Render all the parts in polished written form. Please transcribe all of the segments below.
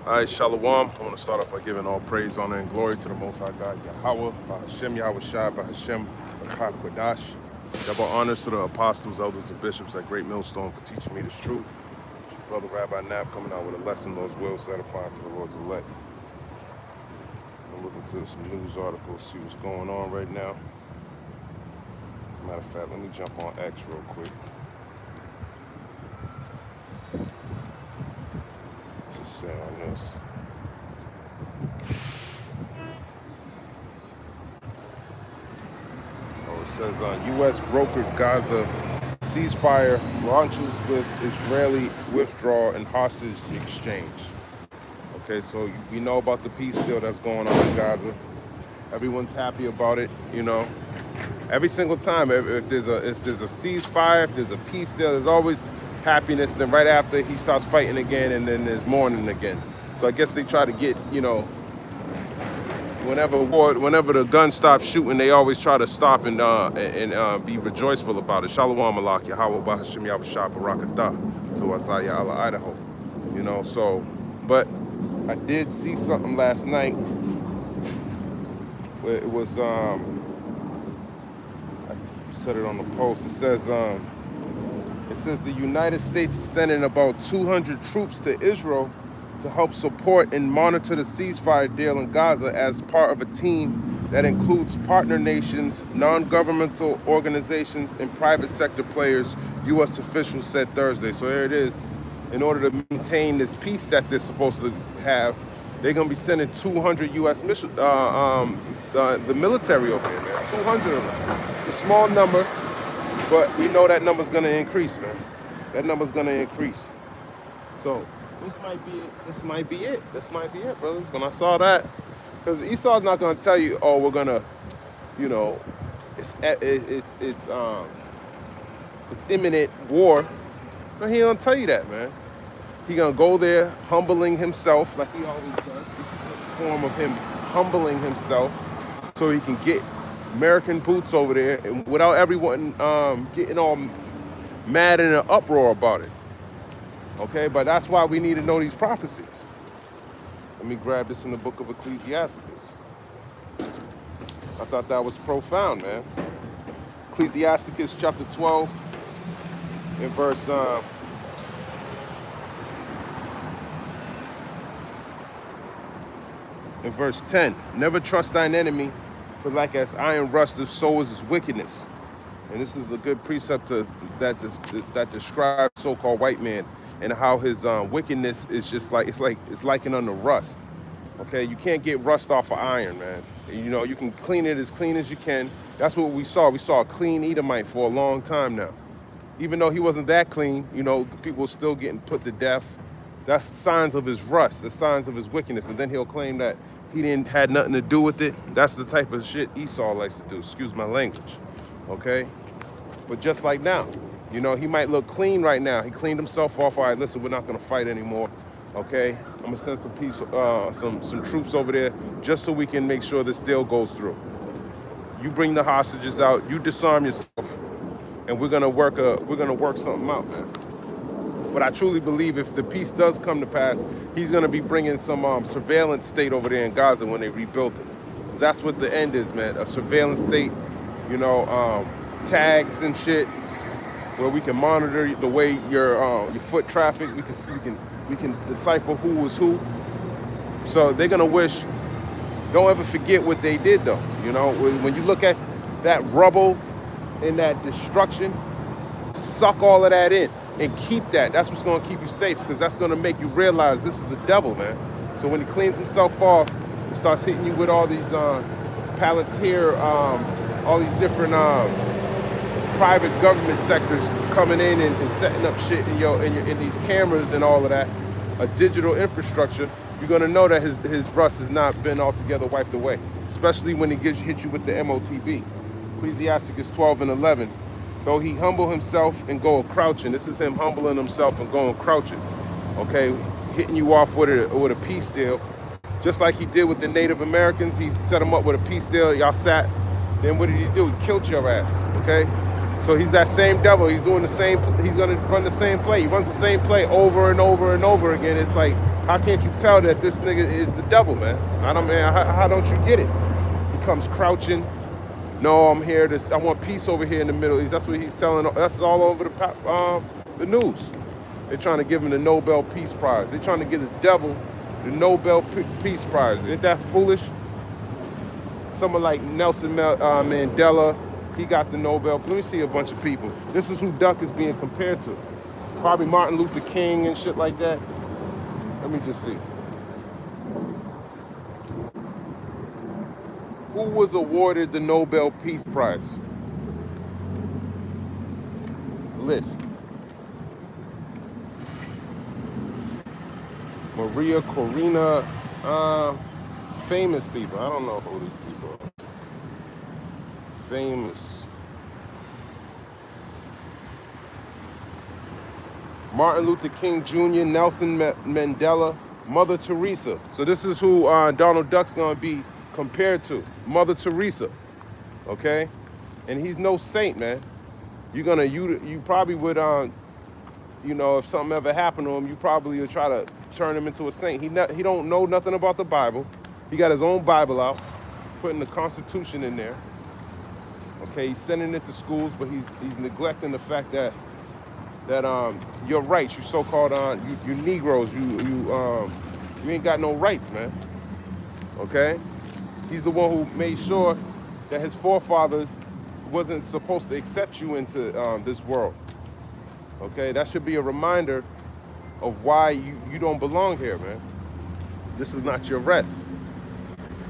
All right, Shalom. I want to start off by giving all praise, honor, and glory to the Most High God, Yahweh, Bahashem, Yahweh Shai, Bahashem, Bachak Quadash. Double honors to the apostles, elders, and bishops at Great Millstone for teaching me this truth. Brother Rabbi Nab coming out with a lesson, Lord's will, satisfying to the Lord's elect. I'm looking to some news articles, see what's going on right now. As a matter of fact, let me jump on X real quick. Just say on this. It says U.S. brokered Gaza ceasefire launches with Israeli withdrawal and hostage exchange. Okay, so we know about the peace deal that's going on in Gaza. Everyone's happy about it, you know. Every single time, if there's a ceasefire, if there's a peace deal, there's always happiness. Then right after, he starts fighting again, and then there's mourning again. So I guess they try to get, you know, whenever the guns stop shooting, they always try to stop and be rejoiceful about it. Shalom Malak, Yahweh Bahashim Yahweh Shah Barakatah to Azaya Allah Idaho. You know, so, but I did see something last night where it was, I said it on the post, it says the United States is sending about 200 troops to Israel to help support and monitor the ceasefire deal in Gaza as part of a team that includes partner nations, non-governmental organizations, and private sector players, U.S. officials said Thursday. So there it is. In order to maintain this peace that they're supposed to have, they're going to be sending 200 U.S. the military over here, man. 200 of them. It's a small number, but we know that number's going to increase, man. That number's going to increase. So this might be it. This might be it, brothers. When I saw that, because Esau's not going to tell you, oh, we're going to, you know, it's imminent war. No, he don't tell you that, man. He gonna go there, humbling himself like he always does. This is a form of him humbling himself so he can get American boots over there and without everyone getting all mad in an uproar about it. Okay, but that's why we need to know these prophecies. Let me grab this in the book of Ecclesiasticus. I thought that was profound, man. Ecclesiasticus chapter 12 in verse in verse 10. Never trust thine enemy, for like as iron rusteth, so is his wickedness. And this is a good precept that describes so-called white man and how his wickedness is just like it's likened unto rust. Okay, you can't get rust off of iron, man. You know, you can clean it as clean as you can. That's what we saw. We saw a clean Edomite for a long time now. Even though he wasn't that clean, you know, the people were still getting put to death. That's signs of his rust, the signs of his wickedness. And then he'll claim that he didn't had nothing to do with it. That's the type of shit Esau likes to do. Excuse my language, okay? But just like now, you know, he might look clean right now. He cleaned himself off. All right, listen, we're not gonna fight anymore, okay? I'm gonna send some peace, some troops over there just so we can make sure this deal goes through. You bring the hostages out. You disarm yourself. And we're gonna work something out, man. But I truly believe if the peace does come to pass, he's gonna be bringing some surveillance state over there in Gaza when they rebuild it. 'Cause that's what the end is, man. A surveillance state, you know, tags and shit, where we can monitor the way your foot traffic. We can decipher who is who. So they're gonna wish. Don't ever forget what they did, though. You know, when you look at that rubble in that destruction, suck all of that in and keep that. That's what's going to keep you safe, because that's going to make you realize this is the devil, man. So when he cleans himself off, he starts hitting you with all these Palantir, all these different private government sectors coming in and setting up shit in these cameras and all of that, a digital infrastructure. You're going to know that his rust has not been altogether wiped away, especially when he hit you with the MOTB. Ecclesiasticus 12 and 11. Though he humble himself and go crouching. This is him humbling himself and going crouching. Okay, hitting you off with a peace deal. Just like he did with the Native Americans. He set them up with a peace deal. Y'all sat. Then what did he do? He killed your ass. Okay? So he's that same devil. He's doing the same. He's going to run the same play. He runs the same play over and over and over again. It's like How can't you tell that this nigga is the devil, man? I don't, man. How don't you get it? He comes crouching. No, I'm here. I want peace over here in the Middle East. That's what he's telling. That's all over the news. They're trying to give him the Nobel Peace Prize. They're trying to give the devil the Nobel Peace Prize. Isn't that foolish? Someone like Nelson Mandela, he got the Nobel. Let me see a bunch of people. This is who Duck is being compared to. Probably Martin Luther King and shit like that. Let me just see. Who was awarded the Nobel Peace Prize? List. Maria Corina, famous people. I don't know who these people are. Famous. Martin Luther King Jr., Nelson Mandela, Mother Teresa. So this is who Donald Duck's gonna be compared to, Mother Teresa, okay? And he's no saint, man. You probably would, you know, if something ever happened to him, you probably would try to turn him into a saint. He don't know nothing about the Bible. He got his own Bible out, putting the Constitution in there. Okay, he's sending it to schools, but he's neglecting the fact that your rights, you so-called you Negroes, you ain't got no rights, man. Okay, he's the one who made sure that his forefathers wasn't supposed to accept you into this world. Okay, that should be a reminder of why you don't belong here, man. This is not your rest.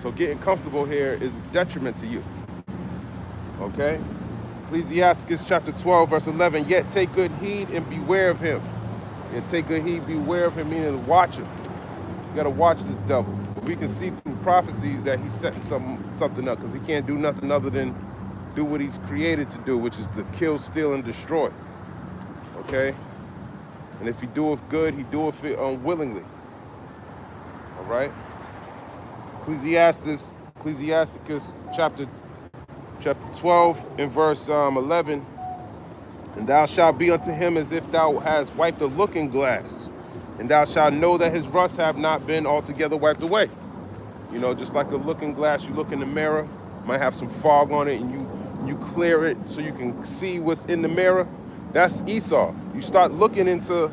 So getting comfortable here is a detriment to you. Okay? Ecclesiastes chapter 12, verse 11, yet take good heed and beware of him. Yet take good heed, beware of him, meaning watch him. You gotta watch this devil. But we can see through prophecies that he's setting something up, because he can't do nothing other than do what he's created to do, which is to kill, steal, and destroy. Okay? And if he doeth good, he doeth it unwillingly. All right? Ecclesiasticus chapter 12 and verse 11. And thou shalt be unto him as if thou hast wiped a looking glass, and thou shalt know that his rust have not been altogether wiped away. You know, just like a looking glass, you look in the mirror, might have some fog on it, and you clear it so you can see what's in the mirror. That's Esau. You start looking into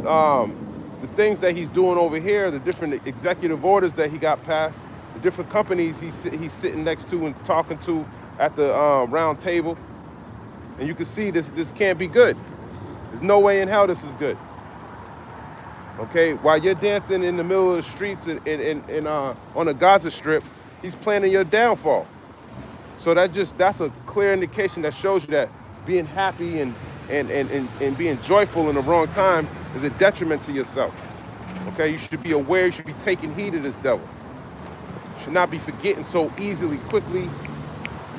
the things that he's doing over here, the different executive orders that he got passed, the different companies he's sitting next to and talking to at the round table. And you can see this can't be good. There's no way in hell this is good. Okay, while you're dancing in the middle of the streets on the Gaza Strip, he's planning your downfall. So that's a clear indication that shows you that being happy and being joyful in the wrong time is a detriment to yourself. Okay, you should be aware, you should be taking heed of this devil. You should not be forgetting so easily, quickly,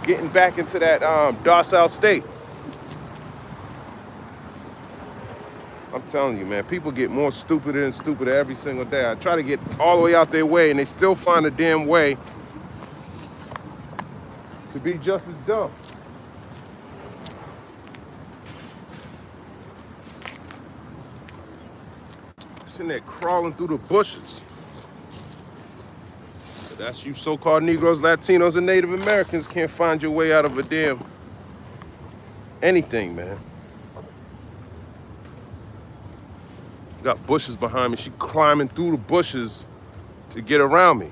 getting back into that docile state. I'm telling you, man, people get more stupider and stupider every single day. I try to get all the way out their way, and they still find a damn way to be just as dumb. Sitting there crawling through the bushes. But that's you so-called Negroes, Latinos, and Native Americans can't find your way out of a damn anything, man. Got bushes behind me. She climbing through the bushes to get around me.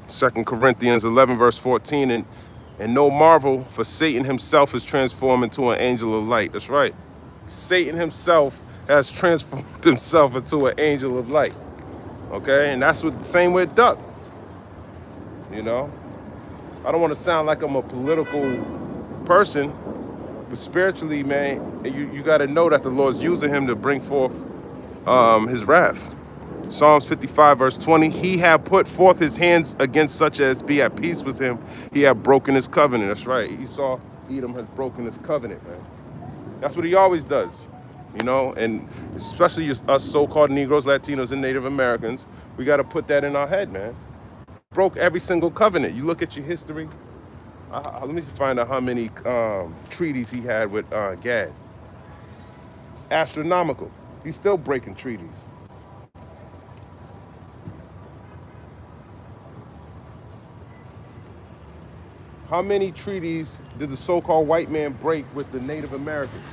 Second Corinthians 11, verse 14, and no marvel, for Satan himself is transformed into an angel of light. That's right. Satan himself has transformed himself into an angel of light. Okay, and that's what same with Duck. You know, I don't want to sound like I'm a political person, but spiritually, man, you got to know that the Lord's using him to bring forth his wrath. Psalms 55, verse 20, he had put forth his hands against such as be at peace with him. He had broken his covenant. That's right. Esau, Edom has broken his covenant, man. That's what he always does, you know, and especially us so-called Negroes, Latinos, and Native Americans, we got to put that in our head, man. Broke every single covenant. You look at your history. Let me find out how many treaties he had with Gad. astronomical. He's still breaking treaties. How many treaties did the so-called white man break with the Native Americans?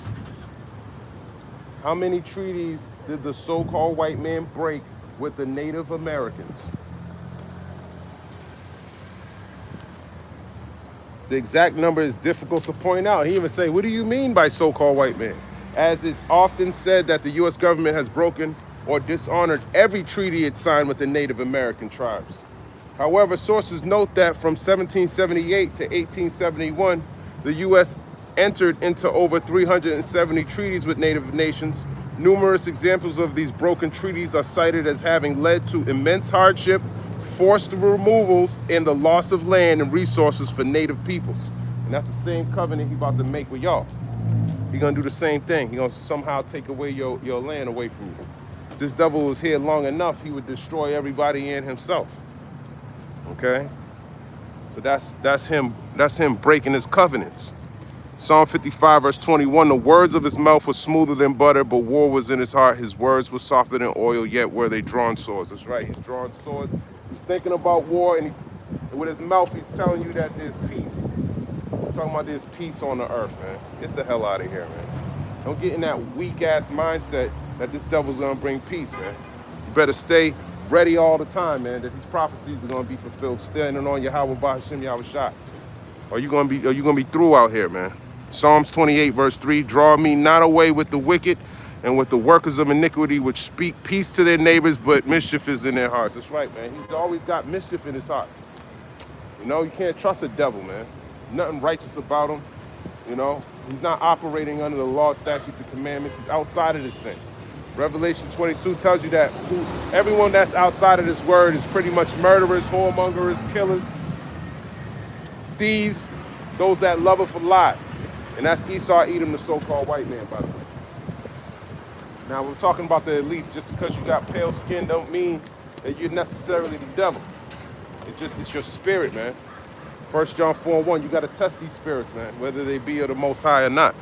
How many treaties did the so-called white man break with the Native Americans? The exact number is difficult to point out. He even say, what do you mean by so-called white man? As it's often said that the US government has broken or dishonored every treaty it signed with the Native American tribes. However, sources note that from 1778 to 1871, the US entered into over 370 treaties with Native nations. Numerous examples of these broken treaties are cited as having led to immense hardship, forced removals, and the loss of land and resources for Native peoples. And that's the same covenant he's about to make with y'all. He's gonna do the same thing. He's gonna somehow take away your land away from you. If this devil was here long enough, he would destroy everybody and himself. Okay? So that's him breaking his covenants. Psalm 55 verse 21, the words of his mouth were smoother than butter, but war was in his heart. His words were softer than oil, yet were they drawn swords. That's right, he's drawing swords. He's thinking about war, and with his mouth he's telling you that there's peace. We're talking about there's peace on the earth, man. Get the hell out of here, man. Don't get in that weak ass mindset that this devil's gonna bring peace, man. You better stay ready all the time, man, that these prophecies are gonna be fulfilled, standing on Yahweh Ba'Hashem Yahweh Shah. Are you gonna be through out here, man? Psalms 28 verse 3, draw me not away with the wicked and with the workers of iniquity, which speak peace to their neighbors, but mischief is in their hearts. That's right, man. He's always got mischief in his heart. You know, you can't trust a devil, man. Nothing righteous about him. You know, he's not operating under the law, statutes, and commandments. He's outside of this thing. Revelation 22 tells you that everyone that's outside of this word is pretty much murderers, whoremongers, killers, thieves, those that love it for lie. And that's Esau, Edom, the so-called white man, by the way. Now, we're talking about the elites. Just because you got pale skin don't mean that you're necessarily the devil. It's your spirit, man. 1 John 4:1, you got to test these spirits, man, whether they be of the Most High or not.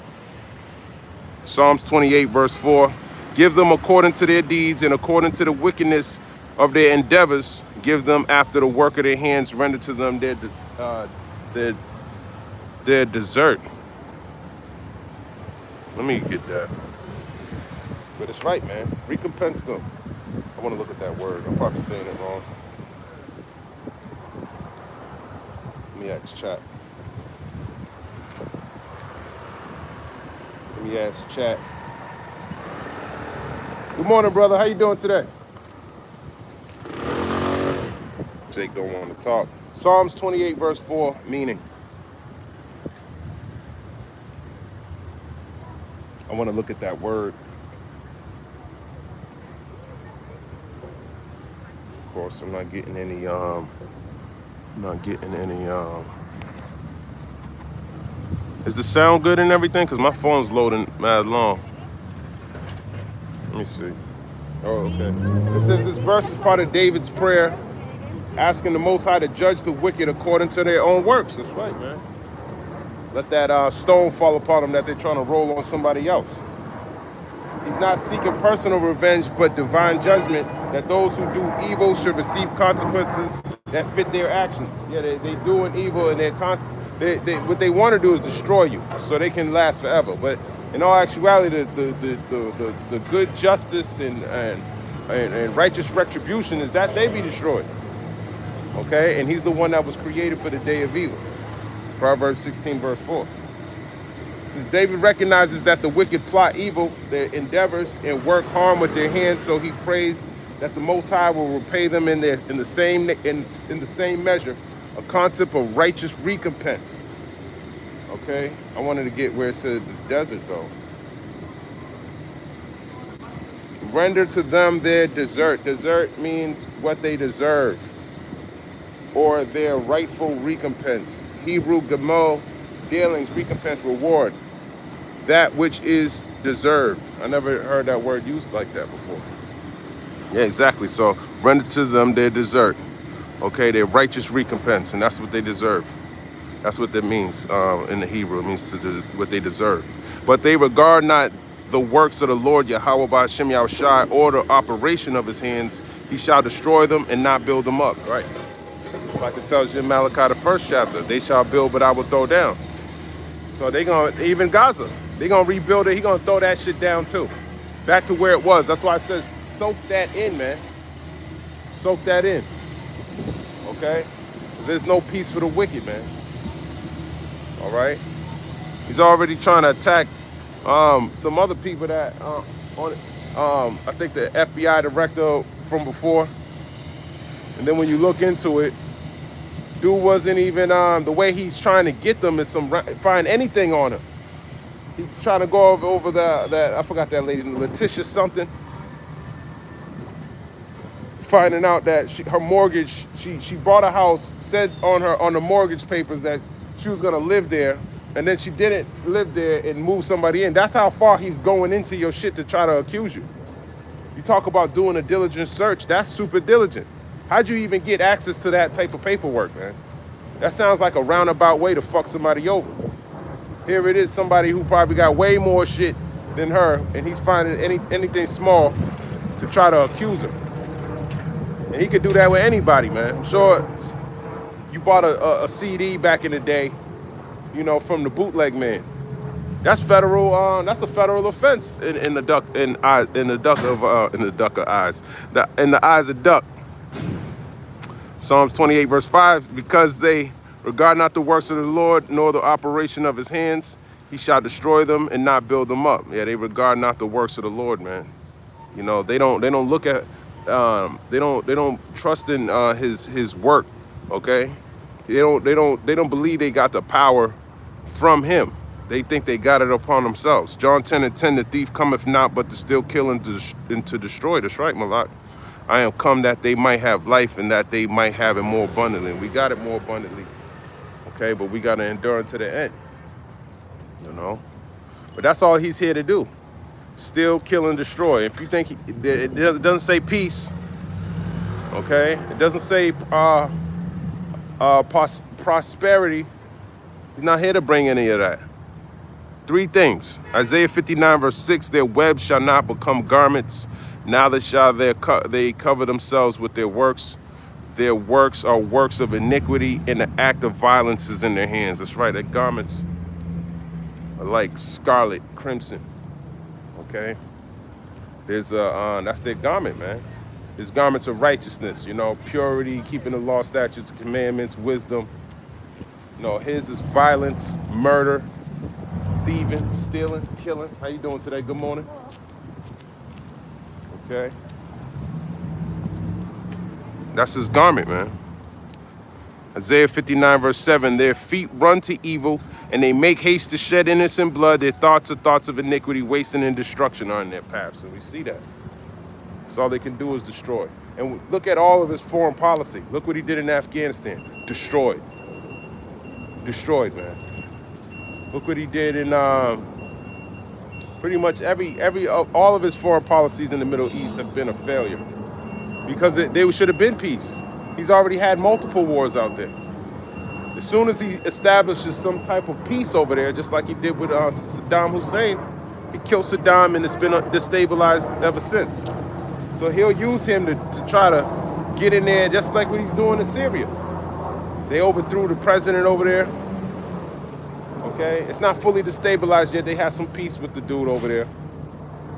Psalms 28 verse 4, give them according to their deeds and according to the wickedness of their endeavors. Give them after the work of their hands. Render to them their desert. Let me get that. But it's right, man. Recompense them. I want to look at that word. I'm probably saying it wrong. Let me ask chat. Let me ask chat. Good morning, brother. How you doing today? Jake don't want to talk. Psalms 28 verse 4, meaning. I want to look at that word. Of course, I'm not getting any is the sound good and everything? Because my phone's loading mad long. Let me see. Oh, okay. It says this verse is part of David's prayer, asking the Most High to judge the wicked according to their own works. That's right, man. Let that stone fall upon them that they're trying to roll on somebody else. He's not seeking personal revenge, but divine judgment, that those who do evil should receive consequences that fit their actions. Yeah, they doing evil, and what they want to do is destroy you so they can last forever. But in all actuality, the good justice and righteous retribution is that they be destroyed. Okay? And he's the one that was created for the day of evil. Proverbs 16 verse 4. Since David recognizes that the wicked plot evil, their endeavors, and work harm with their hands, so he prays that the Most High will repay them in the same measure, a concept of righteous recompense. Okay, I wanted to get where it said the desert though. Render to them their desert. Desert means what they deserve, or their rightful recompense. Hebrew Gamo, dealings, recompense, reward, that which is deserved. I never heard that word used like that before. Yeah, exactly. So render to them their desert. Okay, their righteous recompense, and that's what they deserve. That's what that means in the Hebrew. It means what they deserve. But they regard not the works of the Lord Yahweh Ba'ashem Yahushai, or the operation of his hands, he shall destroy them and not build them up. Right. It's like it tells you in Malachi, the 1st chapter, they shall build, but I will throw down. So they gonna, even Gaza, they gonna rebuild it. He gonna throw that shit down too. Back to where it was. That's why it says soak that in, man. Soak that in. Okay? There's no peace for the wicked, man. All right? He's already trying to attack some other people that I think the FBI director from before. And then when you look into it, dude wasn't even the way he's trying to get them is find anything on him. He's trying to go over that I forgot that lady, Letitia something. Finding out that her mortgage, she bought a house, said on the mortgage papers that she was gonna live there, and then she didn't live there and move somebody in. That's how far he's going into your shit to try to accuse you. You talk about doing a diligent search, that's super diligent. How'd you even get access to that type of paperwork, man? That sounds like a roundabout way to fuck somebody over. Here it is, somebody who probably got way more shit than her, and he's finding anything small to try to accuse her. And he could do that with anybody, man. I'm sure you bought a CD back in the day, you know, from the bootleg man. That's federal. That's a federal offense in the eyes of duck. Psalms 28 verse 5. Because they regard not the works of the Lord, nor the operation of his hands, he shall destroy them and not build them up. Yeah, they regard not the works of the Lord, man. You know, they don't look at. They don't trust in his work, okay? They don't believe they got the power from him. They think they got it upon themselves. John 10:10, the thief cometh not but to steal, kill, and to destroy. That's right, Malak. I am come that they might have life and that they might have it more abundantly. We got it more abundantly, okay? But we got to endure unto the end, you know? But that's all he's here to do. Steal, kill, and destroy. If you think it doesn't say peace, okay? It doesn't say prosperity. He's not here to bring any of that. 3 things. Isaiah 59 verse 6, their webs shall not become garments. Neither shall they cover themselves with their works. Their works are works of iniquity, and the act of violence is in their hands. That's right, their garments are like scarlet, crimson. Okay, there's that's their garment, man. There's garments of righteousness, you know, purity, keeping the law, statutes, commandments, wisdom. You know, his is violence, murder, thieving, stealing, killing. How you doing today? Good morning. Okay, that's his garment, man. Isaiah 59 verse 7, their feet run to evil, and they make haste to shed innocent blood. Their thoughts are thoughts of iniquity, wasting and destruction are in their paths. And we see that. So all they can do is destroy. And look at all of his foreign policy. Look what he did in Afghanistan. Destroyed. Destroyed, man. Look what he did in pretty much all of his foreign policies in the Middle East have been a failure. Because they should have been peace. He's already had multiple wars out there. As soon as he establishes some type of peace over there, just like he did with Saddam Hussein, he killed Saddam and it's been destabilized ever since. So he'll use him to try to get in there, just like what he's doing in Syria. They overthrew the president over there. Okay, it's not fully destabilized yet. They have some peace with the dude over there,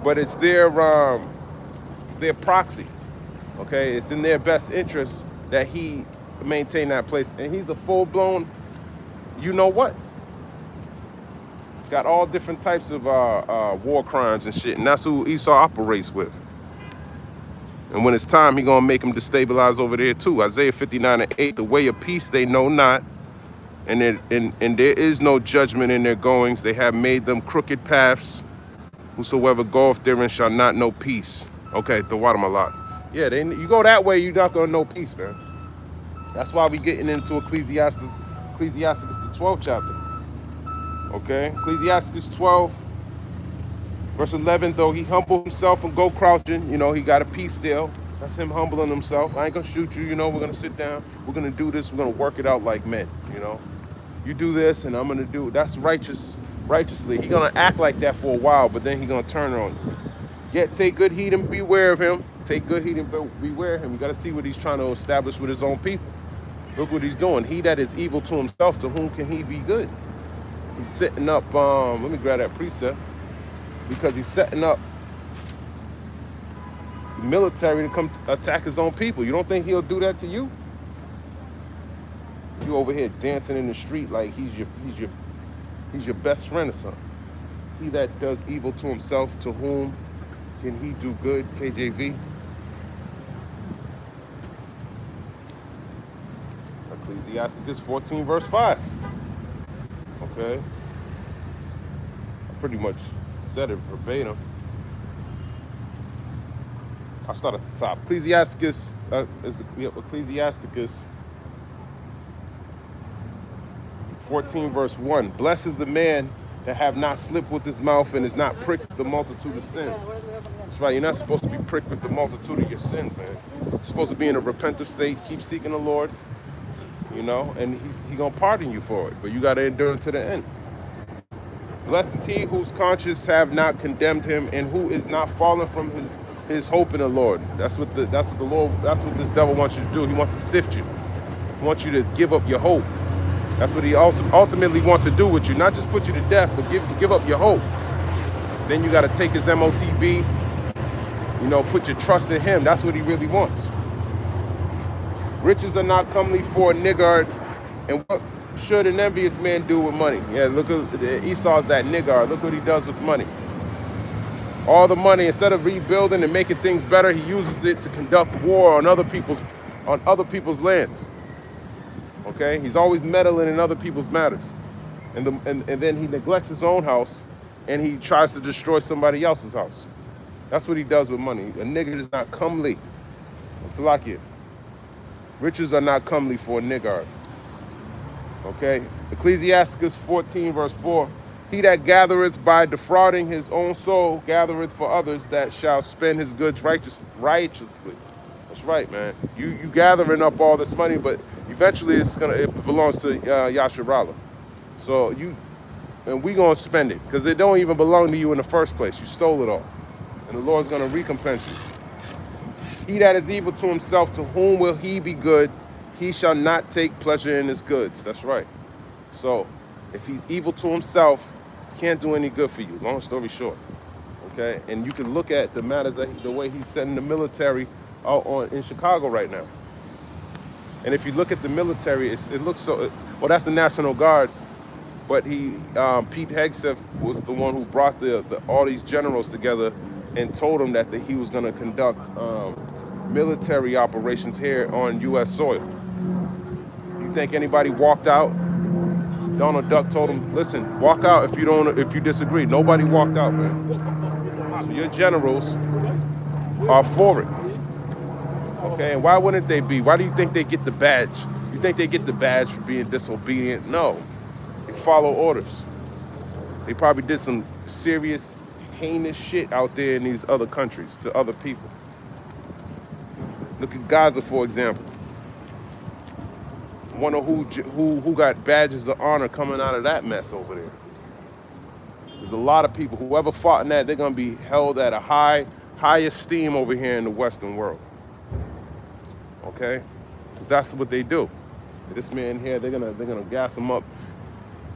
but it's their proxy. Okay, it's in their best interest that he maintain that place. And he's a full-blown, you know what? Got all different types of war crimes and shit. And that's who Esau operates with. And when it's time, he gonna make them destabilize over there too. Isaiah 59:8, the way of peace they know not. And there is no judgment in their goings. They have made them crooked paths. Whosoever goeth therein shall not know peace. Okay, the Watermalak. Yeah, you go that way, you're not gonna know peace, man. That's why we getting into Ecclesiastes the 12th chapter. Okay, Ecclesiastes 12, verse 11. Though he humble himself and go crouching, you know, he got a peace deal. That's him humbling himself. I ain't gonna shoot you, you know. We're gonna sit down. We're gonna do this. We're gonna work it out like men, you know. You do this, and I'm gonna do. That's righteous righteously. He gonna act like that for a while, but then he gonna turn on you. Yet take good heed and beware of him. Take good heed and beware of him. You gotta see what he's trying to establish with his own people. Look what he's doing. He that is evil to himself, to whom can he be good? He's setting up, let me grab that precept, because he's setting up the military to come attack his own people. You don't think he'll do that to you? You over here dancing in the street like he's your best friend or something. He that does evil to himself, to whom can he do good? KJV. Ecclesiasticus 14 verse 5. Okay. I pretty much said it verbatim. I'll start at the top. Ecclesiasticus, Ecclesiasticus 14 verse 1. Blessed is the man that have not slipped with his mouth and is not pricked with the multitude of sins. That's right, you're not supposed to be pricked with the multitude of your sins, man. You're supposed to be in a repentant state, keep seeking the Lord, you know, and he's gonna pardon you for it, but you gotta endure to the end. Blessed is he whose conscience have not condemned him and who is not fallen from his hope in the Lord. That's what this devil wants you to do. He wants to sift you. He wants you to give up your hope. That's what he also ultimately wants to do with you, not just put you to death, but give up your hope. Then you got to take his MOTB, you know, put your trust in him. That's what he really wants. Riches are not comely for a niggard, and what should an envious man do with money? Yeah, look at Esau's that niggard. Look what he does with money. All the money, instead of rebuilding and making things better, he uses it to conduct war on other people's lands. Okay, he's always meddling in other people's matters, and then he neglects his own house, and he tries to destroy somebody else's house. That's what he does with money. A nigger is not comely. It's like it. Riches are not comely for a niggard. Okay, Ecclesiasticus 14 verse 4. He that gathereth by defrauding his own soul gathereth for others that shall spend his goods righteously. That's right, man. You gathering up all this money, but eventually it belongs to Yasharallah. So we gonna spend it because it don't even belong to you in the first place. You stole it all, and the Lord's gonna recompense you. He that is evil to himself, to whom will he be good? He shall not take pleasure in his goods. That's right. So if he's evil to himself, he can't do any good for you. Long story short. Okay, and you can look at the matters the way he's setting the military out in Chicago right now. And if you look at the military, it looks so. Well, that's the National Guard, but Pete Hegseth was the one who brought all these generals together and told them that he was going to conduct military operations here on U.S. soil. You think anybody walked out? Donald Duck told him, "Listen, walk out if you disagree." Nobody walked out, man. So your generals are for it. Okay, and why wouldn't they be? Why do you think they get the badge? You think they get the badge for being disobedient? No, they follow orders. They probably did some serious, heinous shit out there in these other countries to other people. Look at Gaza, for example. Wonder who got badges of honor coming out of that mess over there. There's a lot of people. Whoever fought in that, they're gonna be held at a high esteem over here in the Western world. Okay, because that's what they do. This man here, they're gonna gas him up.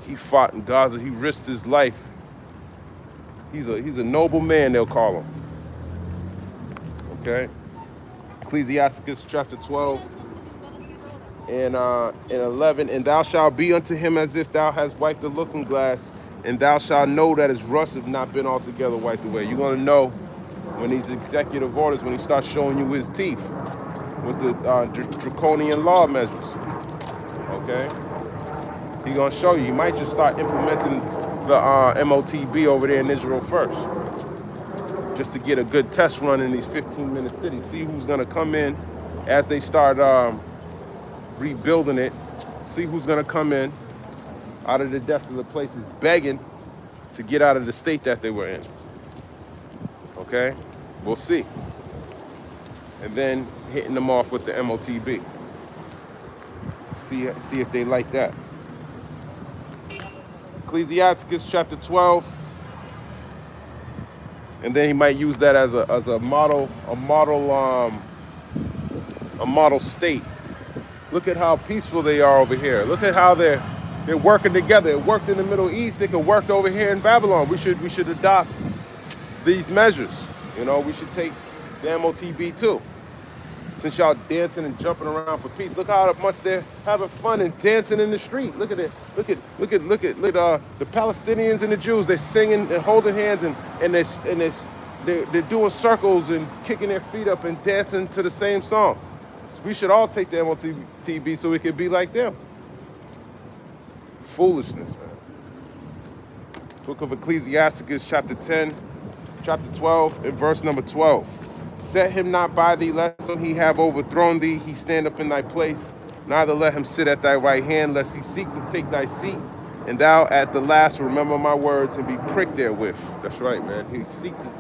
He fought in Gaza. He risked his life. He's a noble man, they'll call him. Okay. Ecclesiasticus chapter 12 and 11. And thou shalt be unto him as if thou hast wiped the looking glass, and thou shalt know that his rust have not been altogether wiped away. You're gonna know when these executive orders, when he starts showing you his teeth with the draconian law measures. Okay, he's gonna show you. You might just start implementing the MOTB over there in Israel first, just to get a good test run in these 15-minute cities. See who's gonna come in as they start rebuilding it. See who's gonna come in out of the desolate places begging to get out of the state that they were in. Okay, we'll see. And then hitting them off with the MOTB. See if they like that. Ecclesiasticus chapter 12, and then he might use that as a model state. Look at how peaceful they are over here. Look at how they're working together. It worked in the Middle East. It could work over here in Babylon. We should adopt these measures. You know, we should take the MOTB too. Since y'all dancing and jumping around for peace, look how much they're having fun and dancing in the street. Look at it. Look at the Palestinians and the Jews. They're singing and holding hands and they're doing circles and kicking their feet up and dancing to the same song. So we should all take the MOTB so we can be like them. Foolishness, man. Book of Ecclesiasticus chapter 10, chapter 12, and verse number 12. Set him not by thee, lest so he have overthrown thee, he stand up in thy place. Neither let him sit at thy right hand, lest he seek to take thy seat. And thou at the last remember my words and be pricked therewith. That's right, man. He seek to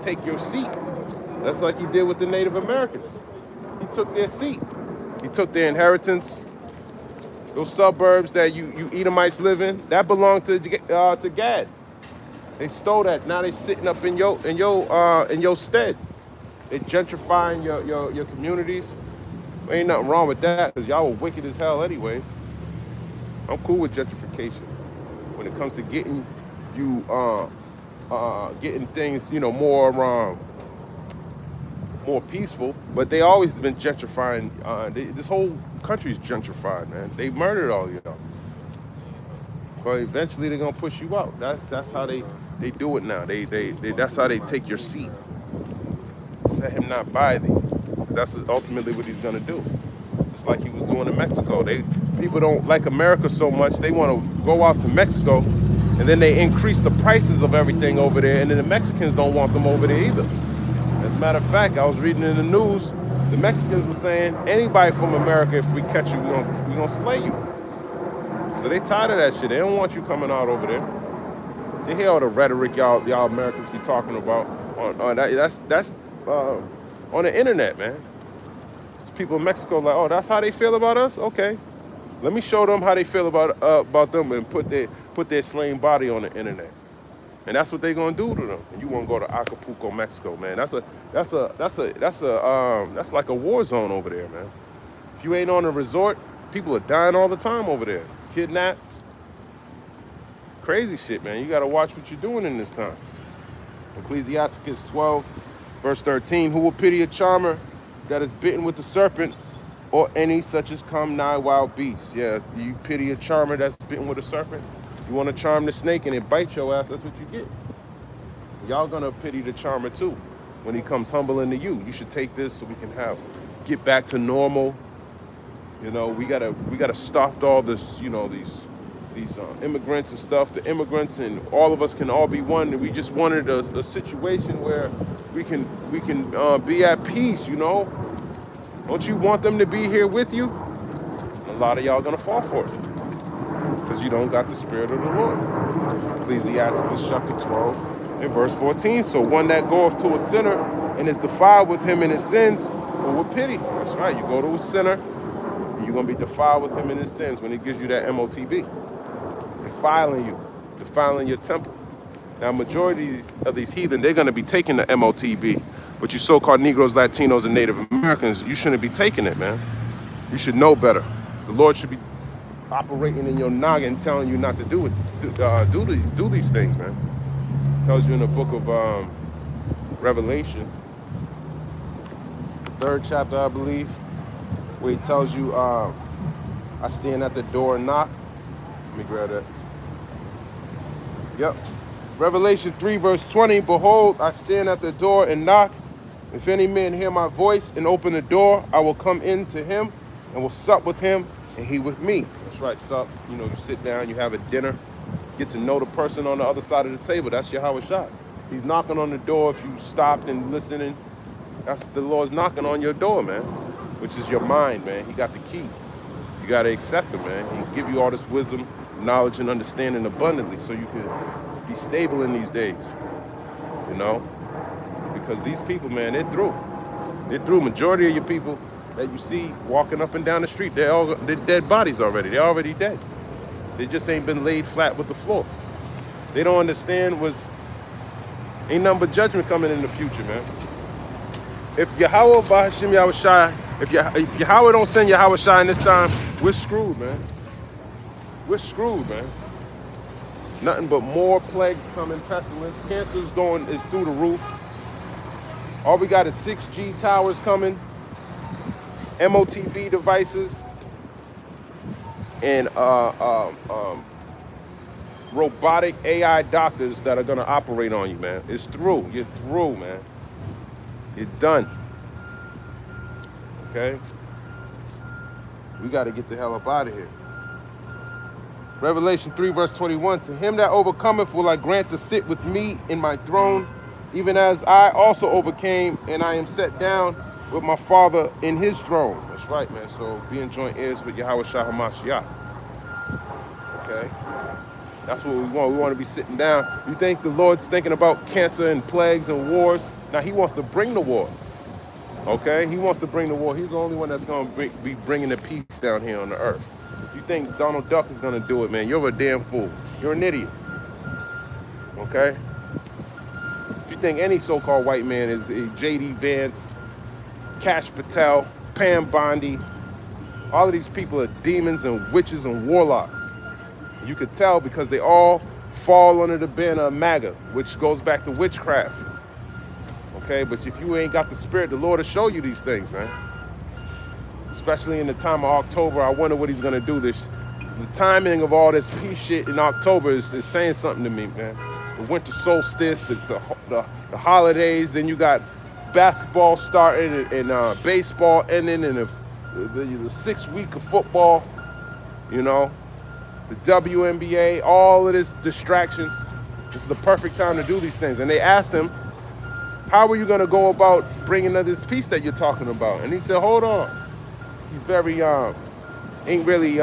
take your seat. That's like he did with the Native Americans. He took their seat. He took their inheritance. Those suburbs that you Edomites live in, that belonged to Gad. They stole that. Now they sitting up in your stead. They gentrifying your communities. There ain't nothing wrong with that, because y'all were wicked as hell anyways. I'm cool with gentrification when it comes to getting you getting things, you know, more peaceful. But they always been gentrifying. This whole country's gentrified, man. They murdered all y'all. But eventually they're gonna push you out. That's how they do it now. They that's how they take your seat. Set him not by thee, because that's ultimately what he's gonna do. Just like he was doing in Mexico. People don't like America so much, they want to go out to Mexico, and then they increase the prices of everything over there, and then the Mexicans don't want them over there either. As a matter of fact, I was reading in the news, the Mexicans were saying, anybody from America, if we catch you, we're gonna slay you. So they tired of that shit. They don't want you coming out over there. They hear all the rhetoric y'all Americans be talking about. That's on the internet, man. People in Mexico like, oh, that's how they feel about us? Okay. Let me show them how they feel about them and put their slain body on the internet. And that's what they're gonna do to them. And you wanna go to Acapulco, Mexico, man. That's like a war zone over there, man. If you ain't on a resort, people are dying all the time over there. Kidnapped. Crazy shit, man. You gotta watch what you're doing in this time. Ecclesiasticus 12, verse 13. Who will pity a charmer that is bitten with the serpent, or any such as come nigh wild beasts? Yeah, you pity a charmer that's bitten with a serpent? You want to charm the snake and it bites your ass, that's what you get. Y'all gonna pity the charmer too when he comes humbling to you. You should take this so we can get back to normal. You know, we gotta stop all this, you know, these immigrants and stuff. The immigrants and all of us can all be one. And we just wanted a situation where we can be at peace, you know. Don't you want them to be here with you? A lot of y'all gonna fall for it because you don't got the spirit of the Lord. Ecclesiasticus chapter 12 and verse 14. So one that goeth to a sinner and is defiled with him in his sins, who will pity? That's right. You go to a sinner, and you're gonna be defiled with him in his sins when he gives you that MOTB. Defiling your temple. Now, majority of these heathen, they're gonna be taking the MOTB, but you so-called Negroes, Latinos, and Native Americans, you shouldn't be taking it, man. You should know better. The Lord should be operating in your noggin, telling you not to do it. Do these things, man. It tells you in the book of Revelation, the 3rd chapter, I believe, where he tells you, I stand at the door and knock. Let me grab that. Yep. Revelation 3, verse 20, behold, I stand at the door and knock. If any man hear my voice and open the door, I will come in to him and will sup with him and he with me. That's right, sup. You know, you sit down, you have a dinner, get to know the person on the other side of the table. That's Yahweh Shai. He's knocking on the door. If you stopped and listening, that's the Lord's knocking on your door, man, which is your mind, man. He got the key. You got to accept him, man. He'll give you all this wisdom, knowledge, and understanding abundantly so you can be stable in these days, you know? Because these people, man, they're through. They're through. Majority of your people that you see walking up and down the street, they're dead bodies already. They're already dead. They just ain't been laid flat with the floor. They don't understand ain't nothing but judgment coming in the future, man. If Yahweh Bahashim Yahushai, if Yahweh don't send Yahweh Shai in this time, we're screwed, man. We're screwed, man. Nothing but more plagues coming, pestilence. Cancer is through the roof. All we got is 6G towers coming, MOTB devices, and robotic AI doctors that are gonna operate on you, man. It's through. You're through, man. You're done. Okay? We got to get the hell up out of here. Revelation 3 verse 21, to him that overcometh will I grant to sit with me in my throne, even as I also overcame, and I am set down with my Father in his throne. That's right, man. So be in joint heirs with Yahweh Shah HaMashiach. Okay? That's what we want. We want to be sitting down. You think the Lord's thinking about cancer and plagues and wars? Now, he wants to bring the war. Okay? He wants to bring the war. He's the only one that's going to be bringing the peace down here on the earth. You think Donald Duck is going to do it, man, you're a damn fool. You're an idiot. Okay? If you think any so-called white man is J.D. Vance, Kash Patel, Pam Bondi, all of these people are demons and witches and warlocks. You could tell because they all fall under the banner of MAGA, which goes back to witchcraft. Okay, but if you ain't got the spirit, the Lord will show you these things, man. Especially in the time of October, I wonder what he's gonna do this. The timing of all this peace shit in October is saying something to me, man. The winter solstice, the holidays, then you got basketball starting and baseball ending, and the 6 week of football, you know, the WNBA, all of this distraction. This is the perfect time to do these things. And they asked him, how are you going to go about bringing this peace that you're talking about? And he said, hold on. He's very, ain't really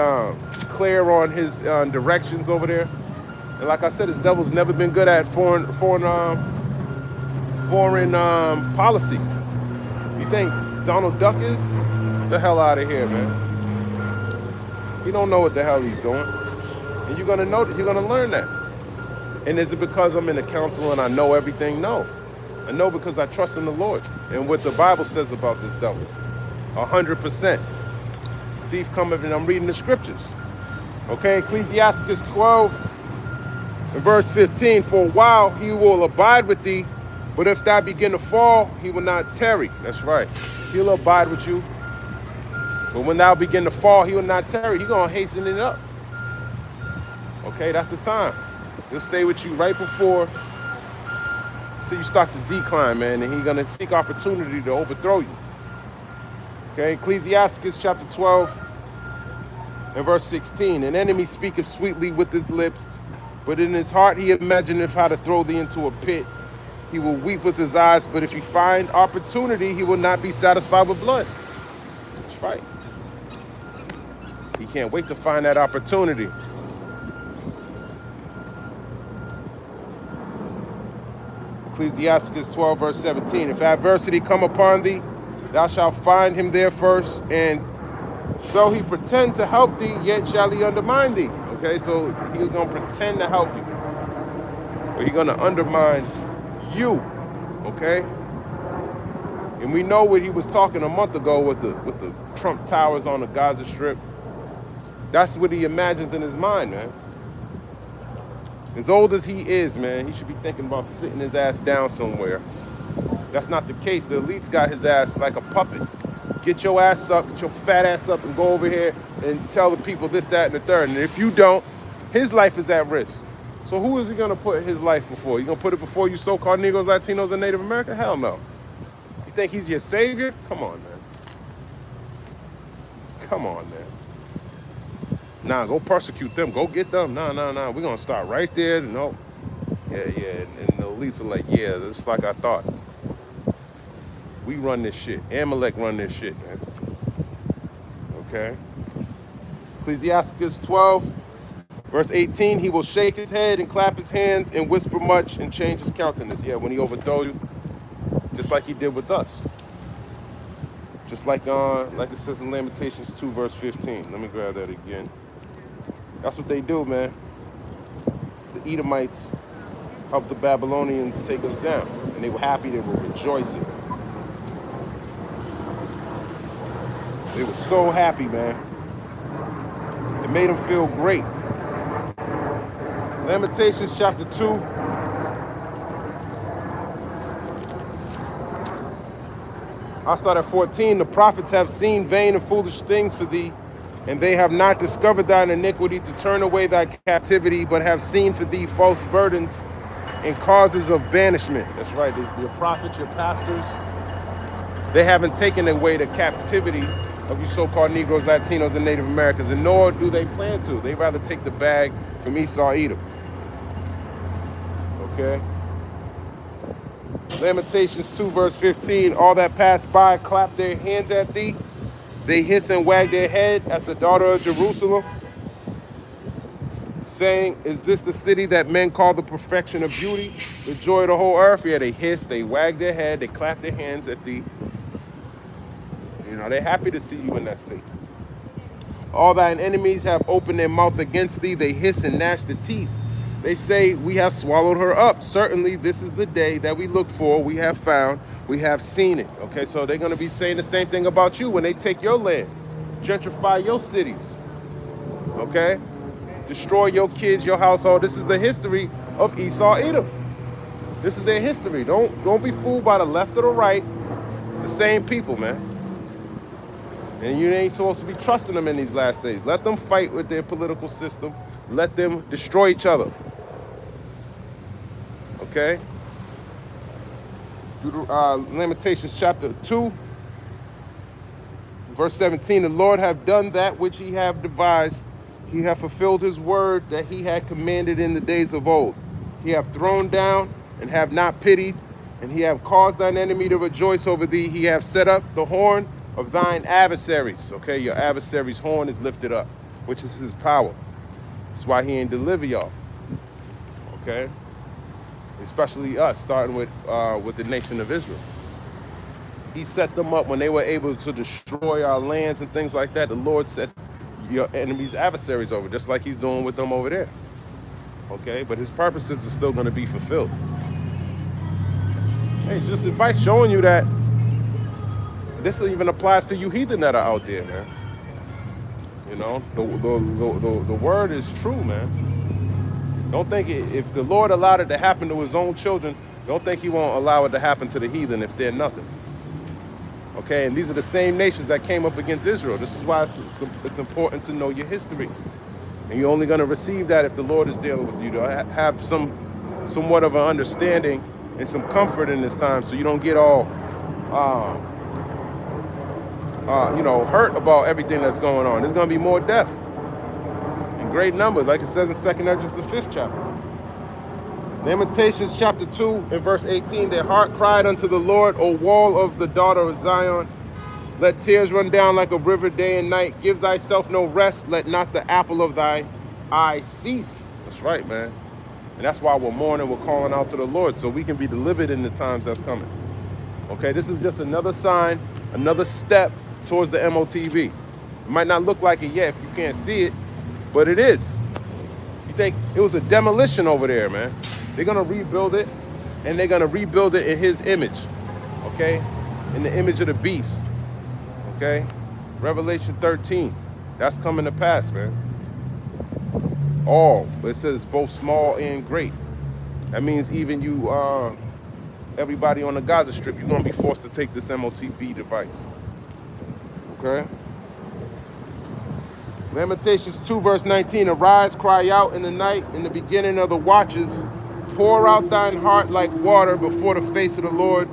clear on his directions over there. And like I said, his devil's never been good at foreign policy. You think Donald Duck is? Get the hell out of here, man. He don't know what the hell he's doing. And you're gonna know that, you're gonna learn that. And is it because I'm in the council and I know everything? No. I know because I trust in the Lord and what the Bible says about this devil. 100%. Thief cometh, and I'm reading the scriptures. Okay, Ecclesiasticus 12 and verse 15. For a while he will abide with thee, but if thou begin to fall, he will not tarry. That's right. He'll abide with you. But when thou begin to fall, he will not tarry. He's going to hasten it up. Okay, that's the time. He'll stay with you right before till you start to decline, man, and he's going to seek opportunity to overthrow you. Okay, Ecclesiasticus chapter 12 and verse 16. An enemy speaketh sweetly with his lips, but in his heart he imagineth how to throw thee into a pit. He will weep with his eyes, but if he find opportunity, he will not be satisfied with blood. That's right. He can't wait to find that opportunity. Ecclesiasticus 12 verse 17. If adversity come upon thee, thou shalt find him there first, and though he pretend to help thee, yet shall he undermine thee. Okay, so he's going to pretend to help you, but he's going to undermine you. Okay, and we know what he was talking a month ago with the Trump towers on the Gaza Strip. That's what he imagines in his mind, man. As old as he is, man, he should be thinking about sitting his ass down somewhere. That's not the case. The elite's got his ass like a puppet. Get your ass up, get your fat ass up, and go over here and tell the people this, that, and the third. And if you don't, his life is at risk. So who is he going to put his life before? You going to put it before you so-called Negroes, Latinos, and Native American? Hell no. You think he's your savior? Come on, man. Come on, man. Nah, go persecute them. Go get them. Nah. We're going to start right there. No. Yeah. And the elites are like, yeah, it's like I thought. We run this shit. Amalek run this shit, man. Okay. Ecclesiasticus 12, verse 18. He will shake his head and clap his hands and whisper much and change his countenance. Yeah, when he overthrows you, just like he did with us. Just like it says in Lamentations 2, verse 15. Let me grab that again. That's what they do, man. The Edomites helped the Babylonians take us down. And they were happy, they were rejoicing. They were so happy, man. It made them feel great. Lamentations chapter 2. I'll start at 14. The prophets have seen vain and foolish things for thee, and they have not discovered thine iniquity to turn away thy captivity, but have seen for thee false burdens and causes of banishment. That's right, your prophets, your pastors, they haven't taken away the captivity of you so-called Negroes, Latinos, and Native Americans, and nor do they plan to. They rather take the bag from Esau, Edom. Okay? Lamentations 2 verse 15, all that pass by clap their hands at thee. They hiss and wag their head at the daughter of Jerusalem, saying, is this the city that men call the perfection of beauty, the joy of the whole earth? Yeah, they hiss, they wag their head, they clap their hands at thee. You know, they're happy to see you in that state. All thine enemies have opened their mouth against thee. They hiss and gnash their teeth. They say, we have swallowed her up. Certainly, this is the day that we looked for. We have found, we have seen it. Okay, so they're going to be saying the same thing about you when they take your land, gentrify your cities. Okay? Destroy your kids, your household. This is the history of Esau, Edom. This is their history. Don't be fooled by the left or the right. It's the same people, man. And you ain't supposed to be trusting them in these last days. Let them fight with their political system. Let them destroy each other. Okay? Lamentations chapter 2, verse 17. The Lord have done that which he have devised. He hath fulfilled his word that he had commanded in the days of old. He hath thrown down and have not pitied, and he hath caused thine enemy to rejoice over thee. He hath set up the horn of thine adversaries. Okay, your adversary's horn is lifted up, which is his power. That's why he ain't deliver y'all. Okay? Especially us, starting with the nation of Israel. He set them up when they were able to destroy our lands and things like that. The Lord set your enemies' adversaries over, just like he's doing with them over there. Okay? But his purposes are still going to be fulfilled. Hey, it's just advice showing you that this even applies to you heathen that are out there, man. You know, the word is true, man. Don't think if the Lord allowed it to happen to his own children, don't think he won't allow it to happen to the heathen if they're nothing. Okay, and these are the same nations that came up against Israel. This is why it's important to know your history. And you're only going to receive that if the Lord is dealing with you, to have somewhat of an understanding and some comfort in this time, so you don't get all hurt about everything that's going on. There's going to be more death in great numbers, like it says in 2 Esdras, the 5th chapter. Lamentations chapter 2 and verse 18, their heart cried unto the Lord, O wall of the daughter of Zion. Let tears run down like a river day and night. Give thyself no rest. Let not the apple of thy eye cease. That's right, man. And that's why we're mourning, we're calling out to the Lord, so we can be delivered in the times that's coming. Okay, this is just another sign, another step towards the MOTV. It might not look like it yet if you can't see it, but it is. You think it was a demolition over there, man. They're gonna rebuild it, and they're gonna rebuild it in his image, okay? In the image of the beast, okay? Revelation 13, that's coming to pass, man. All, but it says both small and great. That means even you, everybody on the Gaza Strip, you're gonna be forced to take this MOTV device. Okay? Lamentations 2 verse 19, arise, cry out in the night, in the beginning of the watches, pour out thine heart like water before the face of the Lord.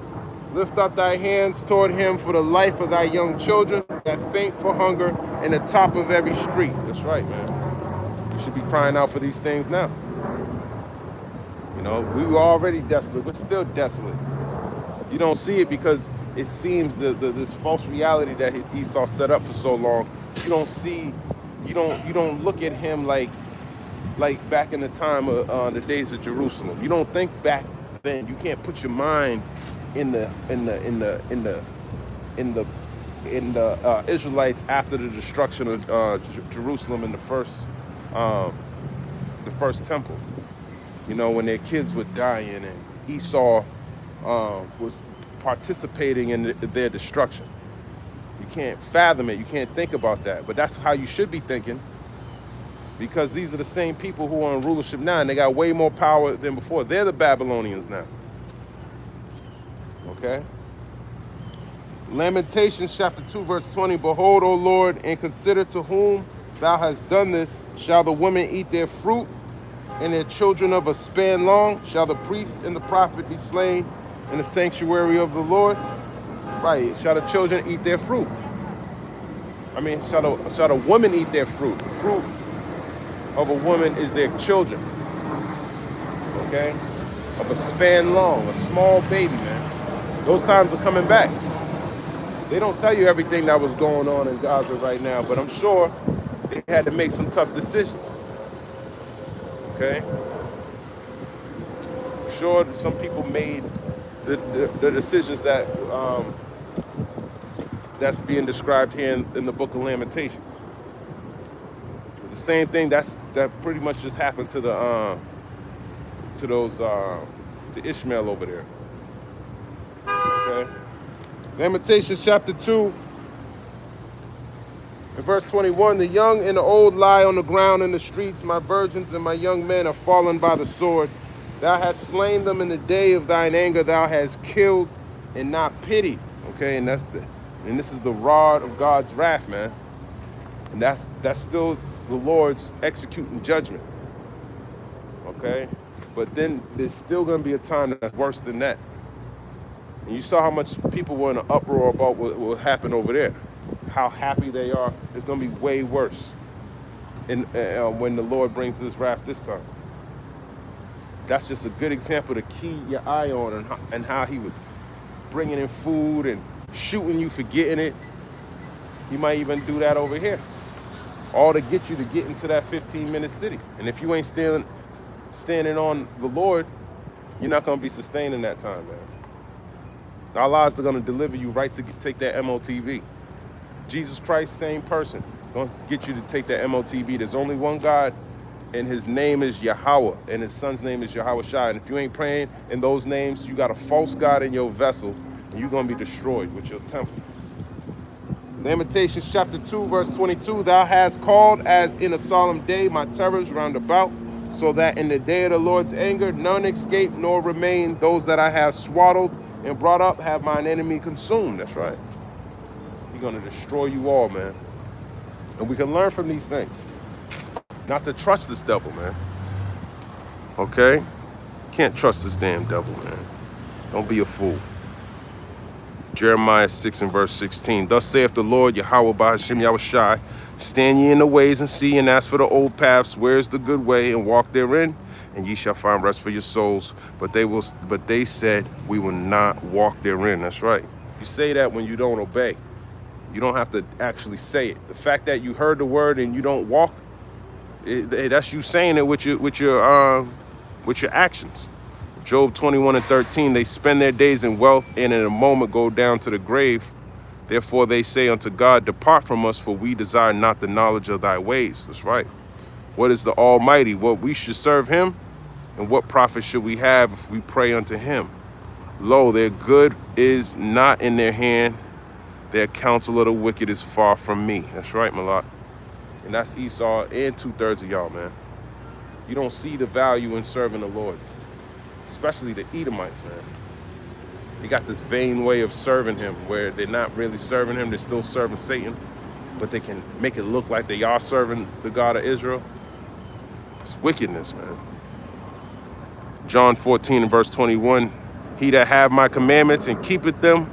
Lift up thy hands toward him for the life of thy young children that faint for hunger in the top of every street. That's right, man. You should be crying out for these things now. You know, we were already desolate, but still desolate. You don't see it because it seems this false reality that Esau set up for so long. You don't see, you don't look at him like back in the time of the days of Jerusalem. You don't think back then. You can't put your mind in the Israelites after the destruction of Jerusalem in the first um, the first temple. You know, when their kids were dying and Esau was participating in their destruction. You can't fathom it. You can't think about that. But that's how you should be thinking, because these are the same people who are in rulership now, and they got way more power than before. They're the Babylonians now. Okay? Lamentations chapter 2, verse 20. Behold, O Lord, and consider to whom thou hast done this. Shall the women eat their fruit, and their children of a span long? Shall the priest and the prophet be slain in the sanctuary of the Lord? Right. Shall the children eat their fruit? I mean, shall the woman eat their fruit? The fruit of a woman is their children. Okay? Of a span long, a small baby, man. Those times are coming back. They don't tell you everything that was going on in Gaza right now, but I'm sure they had to make some tough decisions. Okay? I'm sure that some people made the decisions that that's being described here in the book of Lamentations. It's the same thing that pretty much just happened to the to Ishmael over there. Okay. Lamentations chapter 2 and verse 21. The young and the old lie on the ground in the streets. My virgins and my young men are fallen by the sword. Thou hast slain them in the day of thine anger. Thou hast killed and not pitied. Okay, and this is the rod of God's wrath, man. And that's still the Lord's executing judgment. Okay? But then there's still going to be a time that's worse than that. And you saw how much people were in an uproar about what happened over there. How happy they are. It's going to be way worse when the Lord brings this wrath this time. That's just a good example to key your eye on and how he was bringing in food and shooting you for getting it. He might even do that over here. All to get you to get into that 15-minute city. And if you ain't standing on the Lord, you're not going to be sustaining that time, man. Allah's going to deliver you right to take that MOTV. Jesus Christ, same person, going to get you to take that MOTV. There's only one God, and his name is Yahweh, and his son's name is Yahweh Shai. And if you ain't praying in those names, you got a false God in your vessel, and you're going to be destroyed with your temple. Lamentations chapter 2, verse 22. Thou hast called as in a solemn day my terrors round about, so that in the day of the Lord's anger none escape nor remain. Those that I have swaddled and brought up have mine enemy consumed. That's right. He's going to destroy you all, man. And we can learn from these things. Not to trust this devil, man. Okay? Can't trust this damn devil, man. Don't be a fool. Jeremiah 6 and verse 16. Thus saith the Lord, Yahweh Bahashem Yahushai, stand ye in the ways and see, and ask for the old paths, where is the good way, and walk therein, and ye shall find rest for your souls. But they said, we will not walk therein. That's right. You say that when you don't obey. You don't have to actually say it. The fact that you heard the word and you don't walk, that's you saying it with your actions. Job 21 and 13, they spend their days in wealth and in a moment go down to the grave. Therefore they say unto God, depart from us, for we desire not the knowledge of thy ways. That's right. What is the Almighty? What we should serve him? And what profit should we have if we pray unto him? Lo, their good is not in their hand. Their counsel of the wicked is far from me. That's right, Malak. And that's Esau and 2/3 of y'all, man. You don't see the value in serving the Lord. Especially the Edomites, man. They got this vain way of serving him where they're not really serving him. They're still serving Satan. But they can make it look like they are serving the God of Israel. It's wickedness, man. John 14 and verse 21. He that have my commandments and keepeth them,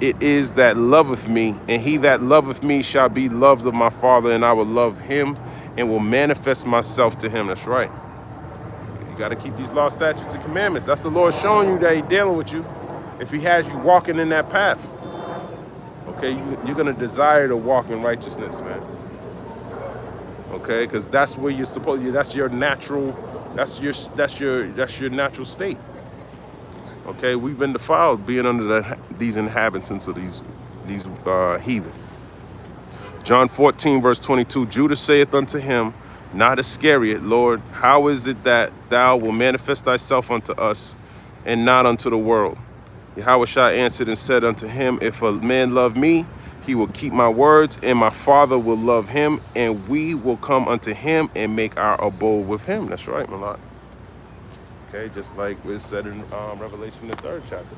it is that loveth me, and he that loveth me shall be loved of my Father, and I will love him and will manifest myself to him. That's right. You got to keep these laws, statutes, and commandments. That's the Lord showing you that he's dealing with you. If he has you walking in that path, okay, you're going to desire to walk in righteousness, man. Okay, because that's where you're supposed to, that's your natural natural state. Okay, we've been defiled being under these inhabitants of these heathen. John 14 verse 22, Judas saith unto him, not Iscariot, Lord, how is it that thou will manifest thyself unto us and not unto the world? Yahushua answered and said unto him, if a man love me, he will keep my words, and my Father will love him, and we will come unto him and make our abode with him. That's right, Malak. Okay, just like we said in Revelation, the 3rd chapter.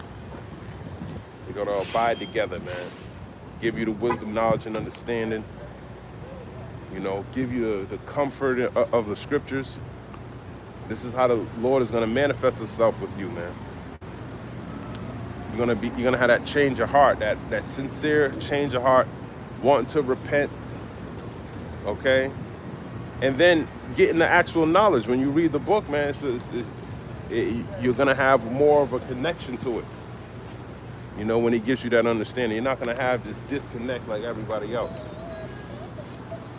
We're going to abide together, man. Give you the wisdom, knowledge, and understanding. You know, give you the comfort of the scriptures. This is how the Lord is going to manifest himself with you, man. You're gonna have that change of heart, that sincere change of heart, wanting to repent. Okay, and then getting the actual knowledge. When you read the book, man, you're gonna have more of a connection to it. You know, when he gives you that understanding, you're not gonna have this disconnect like everybody else.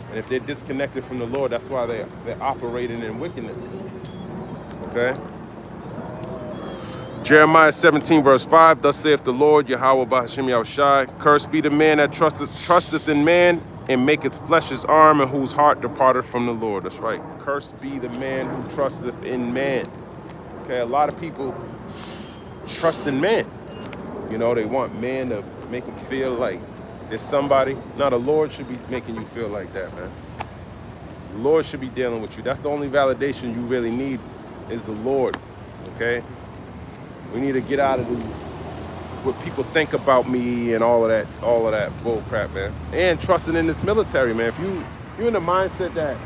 And if they're disconnected from the Lord, that's why they're operating in wickedness. Okay. Jeremiah 17, verse 5, thus saith the Lord, Yahweh Bahashim Yahushai, cursed be the man that trusteth in man, and maketh flesh his arm, and whose heart departeth from the Lord. That's right. Cursed be the man who trusteth in man. Okay, a lot of people trust in man. You know, they want man to make them feel like there's somebody. Now, the Lord should be making you feel like that, man. The Lord should be dealing with you. That's the only validation you really need is the Lord, okay? We need to get out of what people think about me and all of that bull crap, man. And trusting in this military, man. If you're in the mindset that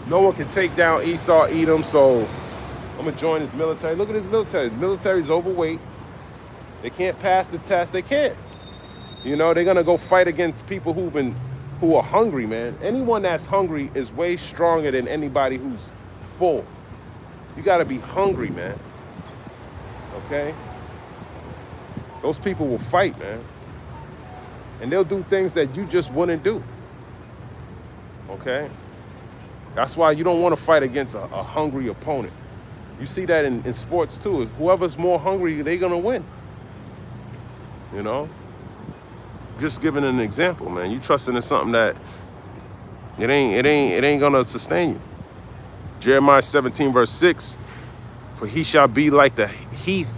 no one can take down Esau, Edom, so I'm gonna join this military. Look at this military. The military's overweight. They can't pass the test. They can't. You know, they're gonna go fight against people who are hungry, man. Anyone that's hungry is way stronger than anybody who's full. You gotta be hungry, man. Okay? Those people will fight, man. And they'll do things that you just wouldn't do. Okay? That's why you don't want to fight against a hungry opponent. You see that in sports too. Whoever's more hungry, they're gonna win. You know? Just giving an example, man. You trusting in something that it ain't gonna sustain you. Jeremiah 17, verse 6. For he shall be like the heath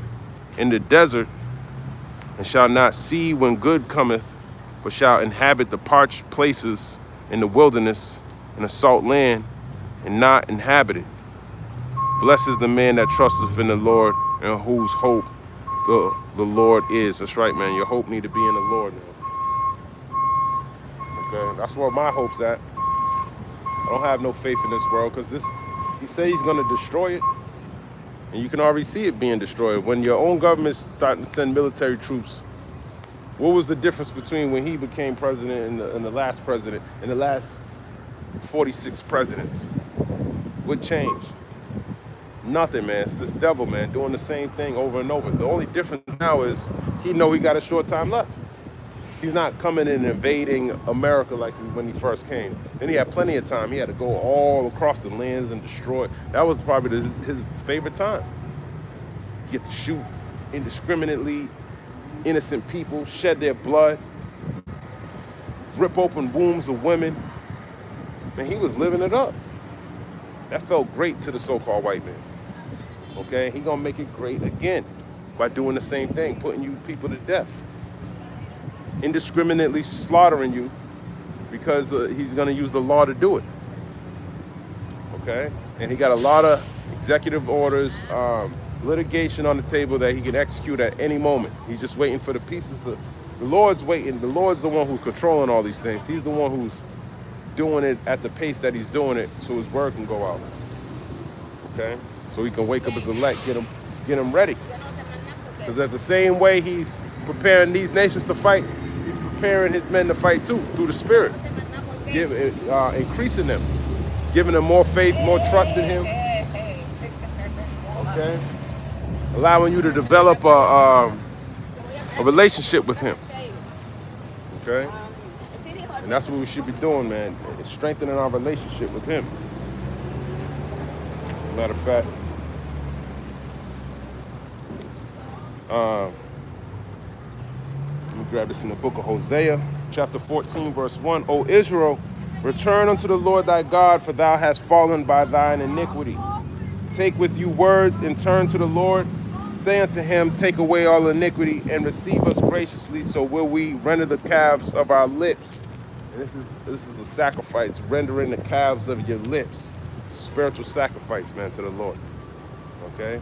in the desert, and shall not see when good cometh, but shall inhabit the parched places in the wilderness, in a salt land, and not inhabited. Blessed is the man that trusteth in the Lord, and whose hope the Lord is. That's right, man. Your hope need to be in the Lord, man. Okay, that's where my hope's at. I don't have no faith in this world, because he said he's gonna destroy it. And you can already see it being destroyed. When your own government's starting to send military troops, what was the difference between when he became president and the last president and the last 46 presidents? What changed? Nothing, man. It's this devil, man, doing the same thing over and over. The only difference now is he got a short time left. He's not coming and invading America like when he first came. Then he had plenty of time. He had to go all across the lands and destroy. That was probably his favorite time. You get to shoot indiscriminately innocent people, shed their blood, rip open wombs of women. Man, he was living it up. That felt great to the so-called white man. Okay, he gonna make it great again by doing the same thing, putting you people to death. Indiscriminately slaughtering you because he's going to use the law to do it. Okay? And he got a lot of executive orders, litigation on the table that he can execute at any moment. He's just waiting for the pieces. The Lord's waiting. The Lord's the one who's controlling all these things. He's the one who's doing it at the pace that he's doing it so his word can go out. Okay? So he can wake up his elect, get them ready. Because at the same way he's preparing these nations to fight, he's preparing his men to fight too, through the Spirit, increasing them, giving them more faith, more trust in him, okay? Allowing you to develop a relationship with him, okay? And that's what we should be doing, man, is strengthening our relationship with him. Matter of fact, let me grab this in the book of Hosea, chapter 14, verse 1. O Israel, Return unto the Lord thy God, for thou hast fallen by thine iniquity. Take with you words and turn to the Lord. Say unto him, take away all iniquity and receive us graciously, so will we render the calves of our lips. And this is a sacrifice, rendering the calves of your lips. It's a spiritual sacrifice, man, to the Lord. Okay?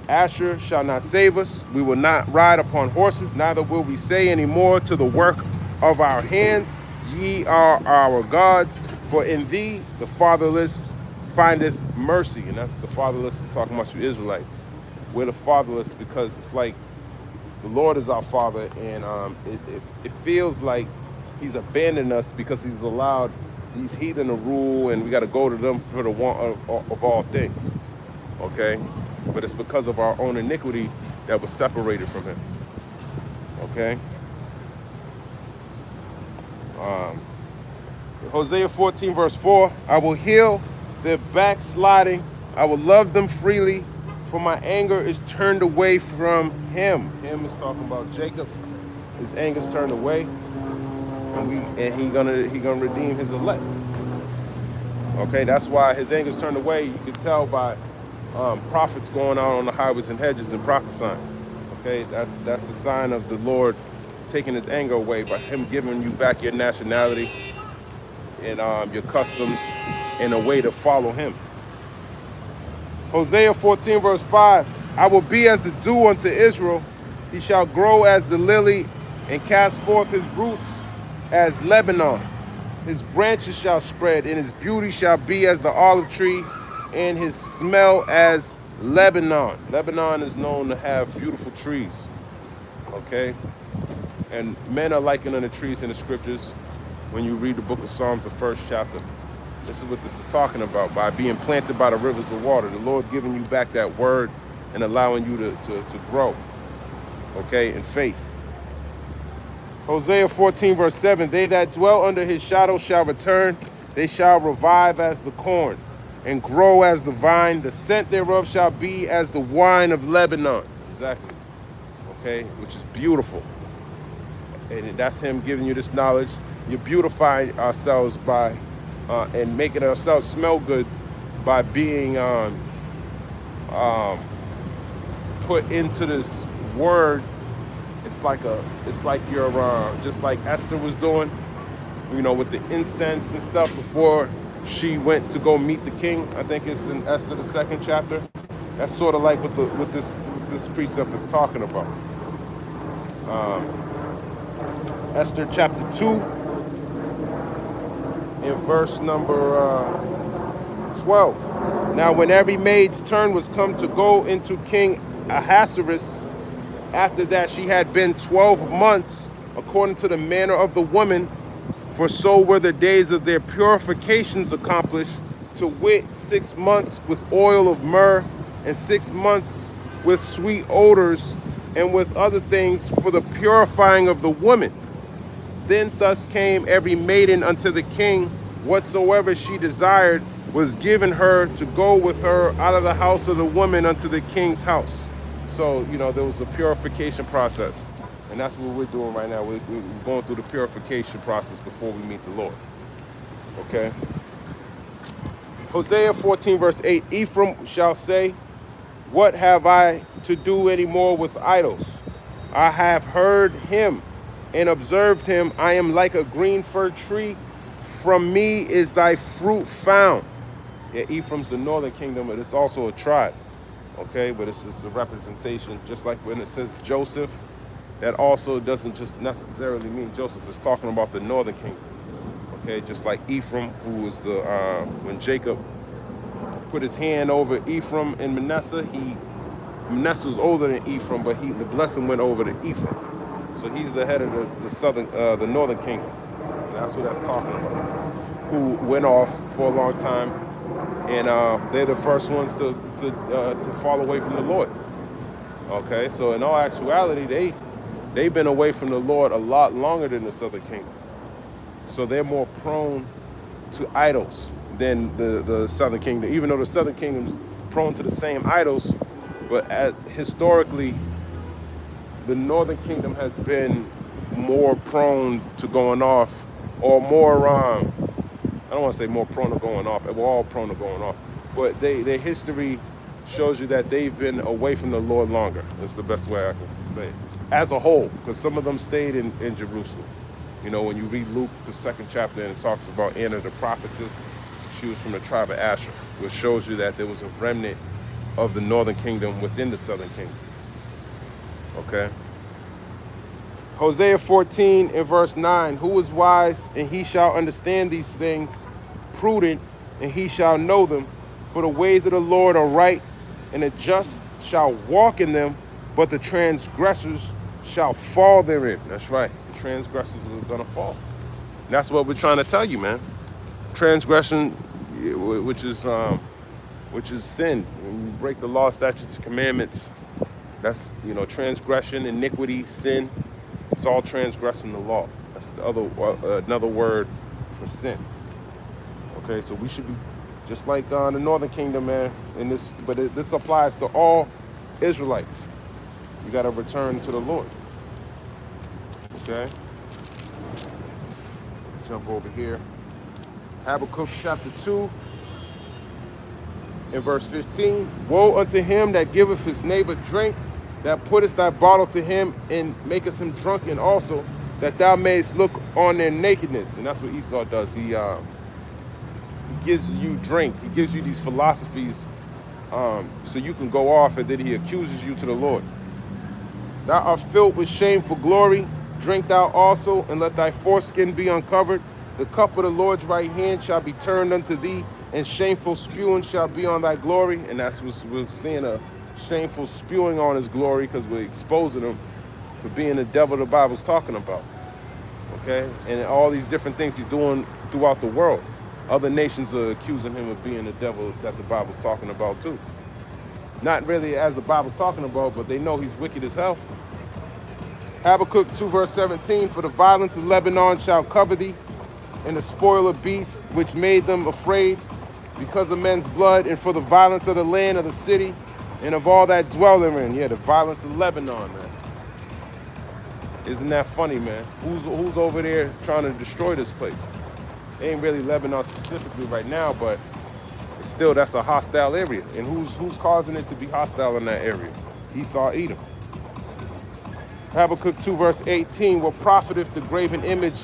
Asher shall not save us. We will not ride upon horses, neither will we say any more to the work of our hands, ye are our gods, for in thee the fatherless findeth mercy. And that's the fatherless is talking about you Israelites. We're the fatherless because it's like the Lord is our father, and it feels like he's abandoned us because he's allowed these heathen to rule, and we got to go to them for the want of all things. Okay? But it's because of our own iniquity that was separated from him. Okay? Hosea 14 verse 4, I will heal their backsliding. I will love them freely, for my anger is turned away from him. Him is talking about Jacob. His anger is turned away, and he gonna redeem his elect. Okay, that's why his anger is turned away. You can tell by prophets going out on the highways and hedges and prophesying. Okay, that's a sign of the Lord taking his anger away by him giving you back your nationality and your customs in a way to follow him. Hosea 14 verse 5, I will be as the dew unto Israel. He shall grow as the lily and cast forth his roots as Lebanon. His branches shall spread, and his beauty shall be as the olive tree, and his smell as Lebanon. Lebanon is known to have beautiful trees. Okay? And men are likening the trees in the scriptures. When you read the book of Psalms, the first chapter, this is what this is talking about. By being planted by the rivers of water, the Lord giving you back that word and allowing you to grow, okay, in faith. Hosea 14 verse 7, they that dwell under his shadow shall return. They shall revive as the corn and grow as the vine. The scent thereof shall be as the wine of Lebanon. Exactly. Okay, which is beautiful. And that's him giving you this knowledge. You're beautifying ourselves by and making ourselves smell good by being put into this word. It's like you're just like Esther was doing, you know, with the incense and stuff before she went to go meet the king. I think it's in Esther the 2nd chapter. That's sort of like what this precept is talking about. Esther chapter 2. In verse number 12. Now when every maid's turn was come to go into King Ahasuerus, after that she had been 12 months, according to the manner of the woman, for so were the days of their purifications accomplished, to wit, 6 months with oil of myrrh, and 6 months with sweet odors, and with other things for the purifying of the woman. Then thus came every maiden unto the king, whatsoever she desired was given her to go with her out of the house of the woman unto the king's house. So, you know, there was a purification process. And that's what we're doing right now. We're going through the purification process before we meet the Lord. Okay? Hosea 14 verse 8, Ephraim shall say, what have I to do any more with idols? I have heard him and observed him. I am like a green fir tree. From me is thy fruit found. Yeah, Ephraim's the northern kingdom, but it's also a tribe. Okay, but it's a representation, just like when it says Joseph, that also doesn't just necessarily mean Joseph is talking about the northern kingdom. Okay, just like Ephraim, who was the when Jacob put his hand over Ephraim and Manasseh, Manasseh's older than Ephraim, but the blessing went over to Ephraim. So he's the head of the northern kingdom. And that's what that's talking about. Who went off for a long time, and they're the first ones to fall away from the Lord. Okay, so in all actuality, they've been away from the Lord a lot longer than the southern kingdom. So they're more prone to idols than the southern kingdom, even though the southern kingdom's prone to the same idols, but historically, the northern kingdom has been more prone to going off or more, I don't want to say more prone to going off. We're all prone to going off. But their history shows you that they've been away from the Lord longer. That's the best way I can say it. As a whole, because some of them stayed in Jerusalem. You know, when you read Luke, the 2nd chapter, and it talks about Anna the prophetess, she was from the tribe of Asher, which shows you that there was a remnant of the northern kingdom within the southern kingdom. Okay? Hosea 14 and verse 9, who is wise, and he shall understand these things, prudent, and he shall know them. For the ways of the Lord are right, and the just shall walk in them, but the transgressors shall fall therein. That's right. The transgressors are going to fall. And that's what we're trying to tell you, man. Transgression, which is sin. When you break the law, statutes, and commandments, that's, you know, transgression, iniquity, sin. It's all transgressing the law. That's the another word for sin. Okay, so we should be just like the Northern Kingdom, man. In this, but this applies to all Israelites. You got to return to the Lord. Okay. Jump over here. Habakkuk chapter 2 and verse 15. Woe unto him that giveth his neighbor drink, that puttest thy bottle to him and makest him drunken also, that thou mayest look on their nakedness. And that's what Esau does. He gives you drink. He gives you these philosophies so you can go off, and then he accuses you to the Lord. Thou art filled with shameful glory. Drink thou also, and let thy foreskin be uncovered. The cup of the Lord's right hand shall be turned unto thee, and shameful spewing shall be on thy glory. And that's what we're seeing, a shameful spewing on his glory, because we're exposing him for being the devil the Bible's talking about. Okay? And all these different things he's doing throughout the world. Other nations are accusing him of being the devil that the Bible's talking about too. Not really as the Bible's talking about, but they know he's wicked as hell. Habakkuk 2 verse 17, for the violence of Lebanon shall cover thee, and the spoil of beasts which made them afraid, because of men's blood, and for the violence of the land of the city, and of all that dwell therein. Yeah, the violence of Lebanon, man. Isn't that funny, man? Who's over there trying to destroy this place? It ain't really Lebanon specifically right now, but still, that's a hostile area. And who's causing it to be hostile in that area? Esau, Edom. Habakkuk 2 verse 18, what profiteth the graven image,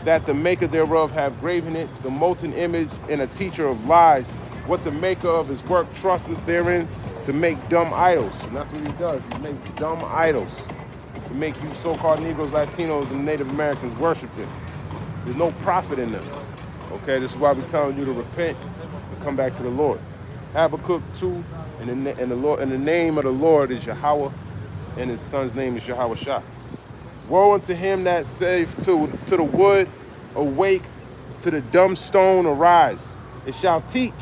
that the maker thereof have graven it, the molten image, and a teacher of lies? What the maker of his work trusteth therein, to make dumb idols. And that's what he does. He makes dumb idols to make you so-called Negroes, Latinos, and Native Americans worship them. There's no profit in them. Okay, this is why we're telling you to repent and come back to the Lord. Habakkuk 2, and the name of the Lord is Yahweh, and his son's name is Yahweh Shah. Woe unto him that saith to the wood, awake, to the dumb stone, arise. It shall teach.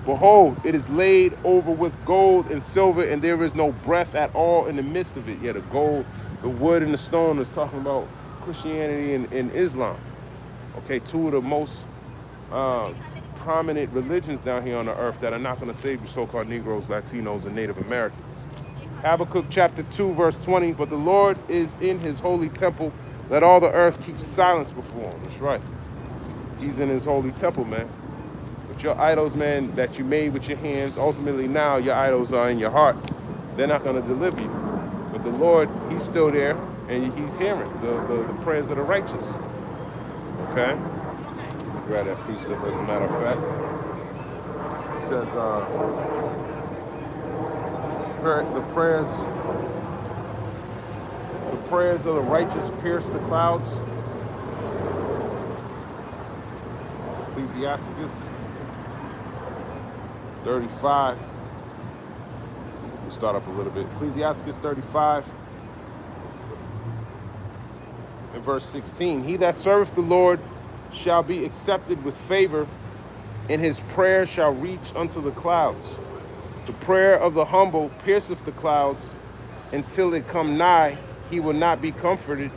Behold, it is laid over with gold and silver, and there is no breath at all in the midst of it. Yeah, the gold, the wood, and the stone is talking about Christianity and Islam. Okay, two of the most prominent religions down here on the earth that are not going to save you so-called Negroes, Latinos, and Native Americans. Habakkuk chapter 2 verse 20, but the Lord is in his holy temple. Let all the earth keep silence before him. That's right. He's in his holy temple, man. But your idols, man, that you made with your hands, ultimately now your idols are in your heart. They're not going to deliver you. But the Lord, he's still there, and he's hearing the prayers of the righteous. Okay? Grab that precept as a matter of fact. It says, the prayers of the righteous pierce the clouds. Ecclesiasticus 35. We'll start up a little bit. Ecclesiasticus 35 and verse 16. He that serveth the Lord shall be accepted with favor, and his prayer shall reach unto the clouds. The prayer of the humble pierceth the clouds, until it come nigh, he will not be comforted,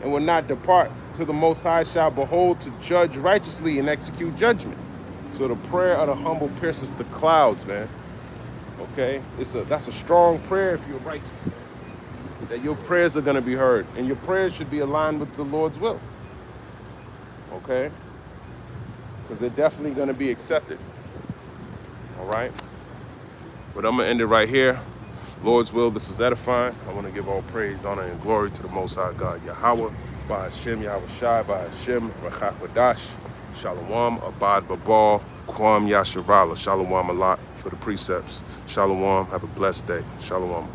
and will not depart, till the Most High shall behold to judge righteously and execute judgment. So the prayer of the humble pierces the clouds, man. Okay? That's a strong prayer if you're righteous, man. That your prayers are going to be heard, and your prayers should be aligned with the Lord's will. okay? Because they're definitely going to be accepted, all right? But I'm going to end it right here. Lord's will, this was edifying. I want to give all praise, honor, and glory to the Most High God, Yahweh, by Hashem, Yahweh Shai, by Hashem, Rachak Wadash, Shalom, Abad Babal, Kwam Yasharala, Shalom Alat for the precepts. Shalom, have a blessed day. Shalom.